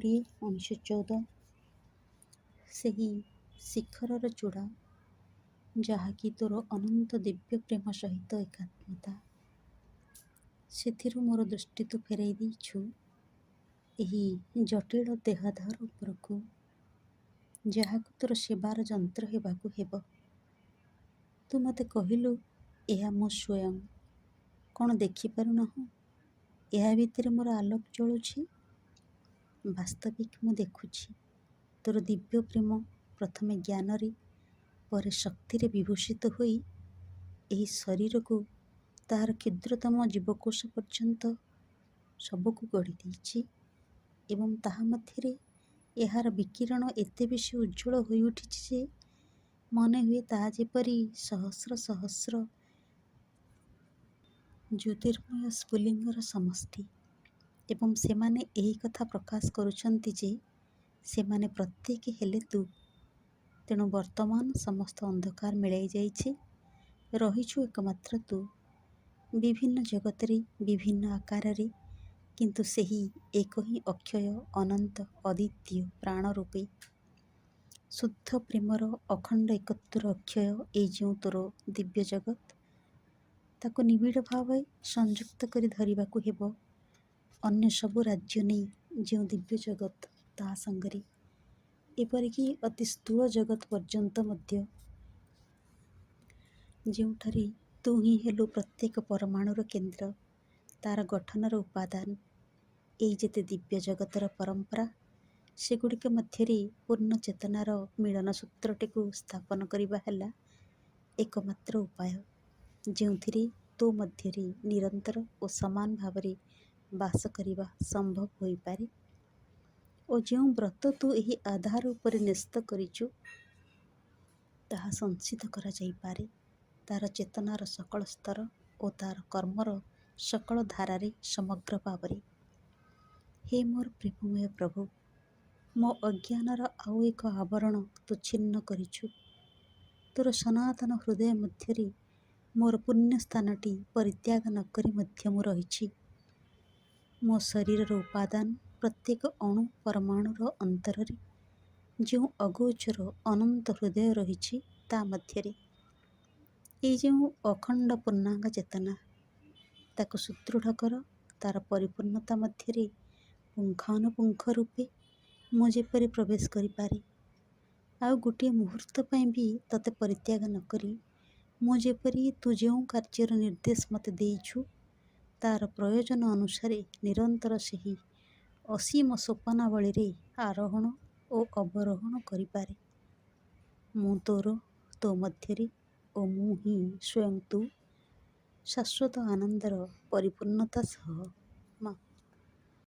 2020-1914 ସେହି ଶିଖରର ଚୂଡ଼ା ଯାହାକି ତୋର ଅନନ୍ତ ଦିବ୍ୟ ପ୍ରେମ ସହିତ ଏକାତ୍ମତା, ସେଥିରୁ ମୋର ଦୃଷ୍ଟି ତୁ ଫେରାଇ ଦେଇଛୁ ଏହି ଜଟିଳ ଦେହାଧାର ଉପରକୁ, ଯାହାକୁ ତୋର ସେବାର ଯନ୍ତ୍ର ହେବାକୁ ହେବ। ତୁ ମୋତେ କହିଲୁ, ଏହା ମୁଁ ସ୍ୱୟଂ। କ'ଣ ଦେଖିପାରୁନାହୁଁ? ଏହା ଭିତରେ ମୋର ଆଲୋକ ଜଳୁଛି। ବାସ୍ତବିକ ମୁଁ ଦେଖୁଛି ତୋର ଦିବ୍ୟ ପ୍ରେମ ପ୍ରଥମେ ଜ୍ଞାନରେ, ପରେ ଶକ୍ତିରେ ବିଭୂଷିତ ହୋଇ ଏହି ଶରୀରକୁ ତାହାର କ୍ଷୁଦ୍ରତମ ଜୀବକୋଷ ପର୍ଯ୍ୟନ୍ତ ସବୁକୁ ଗଢ଼ି ଦେଇଛି ଏବଂ ତାହା ମଧ୍ୟରେ ଏହାର ବିକିରଣ ଏତେ ବେଶୀ ଉଜ୍ଜ୍ୱଳ ହୋଇ ଉଠିଛି ଯେ ମନେ ହୁଏ ତାହା ଯେପରି ସହସ୍ର ସହସ୍ର ଜ୍ୟୋତିର୍ମୟ ସ୍ଫୁଲିଙ୍ଗର ସମଷ୍ଟି। ଏବଂ ସେମାନେ ଏହି କଥା ପ୍ରକାଶ କରୁଛନ୍ତି ଯେ ସେମାନେ ପ୍ରତ୍ୟେକେ ହେଲେ ତୁ। ତେଣୁ ବର୍ତ୍ତମାନ ସମସ୍ତ ଅନ୍ଧକାର ମିଳାଇ ଯାଇଛି, ରହିଛୁ ଏକମାତ୍ର ତୁ। ବିଭିନ୍ନ ଜଗତରେ ବିଭିନ୍ନ ଆକାରରେ, କିନ୍ତୁ ସେହି ଏକ ହିଁ ଅକ୍ଷୟ ଅନନ୍ତ ଅଦ୍ୱିତୀୟ ପ୍ରାଣ ରୂପେ। ଶୁଦ୍ଧ ପ୍ରେମର ଅଖଣ୍ଡ ଏକତ୍ୱର ଅକ୍ଷୟ ଏଇ ଯେଉଁ ତୋର ଦିବ୍ୟ ଜଗତ, ତାକୁ ନିବିଡ଼ ଭାବେ ସଂଯୁକ୍ତ କରି ଧରିବାକୁ ହେବ ଅନ୍ୟ ସବୁ ରାଜ୍ୟ ନେଇ ଯେଉଁ ଦିବ୍ୟ ଜଗତ, ତାହା ସାଙ୍ଗରେ ଏପରିକି ଅତି ସ୍ଥୂଳ ଜଗତ ପର୍ଯ୍ୟନ୍ତ ମଧ୍ୟ, ଯେଉଁଠାରେ ତୁ ହିଁ ହେଲୁ ପ୍ରତ୍ୟେକ ପରମାଣୁର କେନ୍ଦ୍ର, ତାର ଗଠନର ଉପାଦାନ। ଏଇ ଯେତେ ଦିବ୍ୟ ଜଗତର ପରମ୍ପରା, ସେଗୁଡ଼ିକ ମଧ୍ୟରେ ପୂର୍ଣ୍ଣ ଚେତନାର ମିଳନ ସୂତ୍ରଟିକୁ ସ୍ଥାପନ କରିବା ହେଲା ଏକମାତ୍ର ଉପାୟ, ଯେଉଁଥିରେ ତୋ ମଧ୍ୟରେ ନିରନ୍ତର ଓ ସମାନ ଭାବରେ ବାସ କରିବା ସମ୍ଭବ ହୋଇପାରେ। ଓ ଯେଉଁ ବ୍ରତ ତୁ ଏହି ଆଧାର ଉପରେ ନ୍ୟସ୍ତ କରିଛୁ, ତାହା ସଂସିଦ୍ଧ କରାଯାଇପାରେ ତାର ଚେତନାର ସକଳ ସ୍ତର ଓ ତାର କର୍ମର ସକଳ ଧାରାରେ ସମଗ୍ର ଭାବରେ। ହେ ମୋର ପ୍ରେମମୟ ପ୍ରଭୁ, ମୋ ଅଜ୍ଞାନର ଆଉ ଏକ ଆବରଣ ତୁ ଛିନ୍ନ କରିଛୁ। ତୋର ସନାତନ ହୃଦୟ ମଧ୍ୟରେ ମୋର ପୁଣ୍ୟ ସ୍ଥାନଟି ପରିତ୍ୟାଗ ନ କରି ମଧ୍ୟ ମୁଁ ରହିଛି। ମୋ ଶରୀରର ଉପାଦାନ ପ୍ରତ୍ୟେକ ଅଣୁ ପରମାଣୁର ଅନ୍ତରରେ ଯେଉଁ ଅଗୋଚର ଅନନ୍ତ ହୃଦୟ ରହିଛି, ତା ମଧ୍ୟରେ ଏଇ ଯେଉଁ ଅଖଣ୍ଡ ପୂର୍ଣ୍ଣାଙ୍ଗ ଚେତନା, ତାକୁ ସୁଦୃଢ଼ କର। ତାର ପରିପୂର୍ଣ୍ଣତା ମଧ୍ୟରେ ପୁଙ୍ଖାନୁପୁଙ୍ଖ ରୂପେ ମୁଁ ଯେପରି ପ୍ରବେଶ କରିପାରେ, ଆଉ ଗୋଟିଏ ମୁହୂର୍ତ୍ତ ପାଇଁ ବି ତତେ ପରିତ୍ୟାଗ ନ କରି ମୁଁ ଯେପରି ତୁ ଯେଉଁ କାର୍ଯ୍ୟର ନିର୍ଦ୍ଦେଶ ମୋତେ ଦେଇଛୁ, ତାର ପ୍ରୟୋଜନ ଅନୁସାରେ ନିରନ୍ତର ସେହି ଅସୀମ ସୋପାନାବଳୀରେ ଆରୋହଣ ଓ ଅବରୋହଣ କରିପାରେ। ମୁଁ ତୋର, ତୋ ମଧ୍ୟରେ ଓ ମୁଁ ହିଁ ସ୍ୱୟଂ ତୁ, ଶାଶ୍ୱତ ଆନନ୍ଦର ପରିପୂର୍ଣ୍ଣତା ସହ।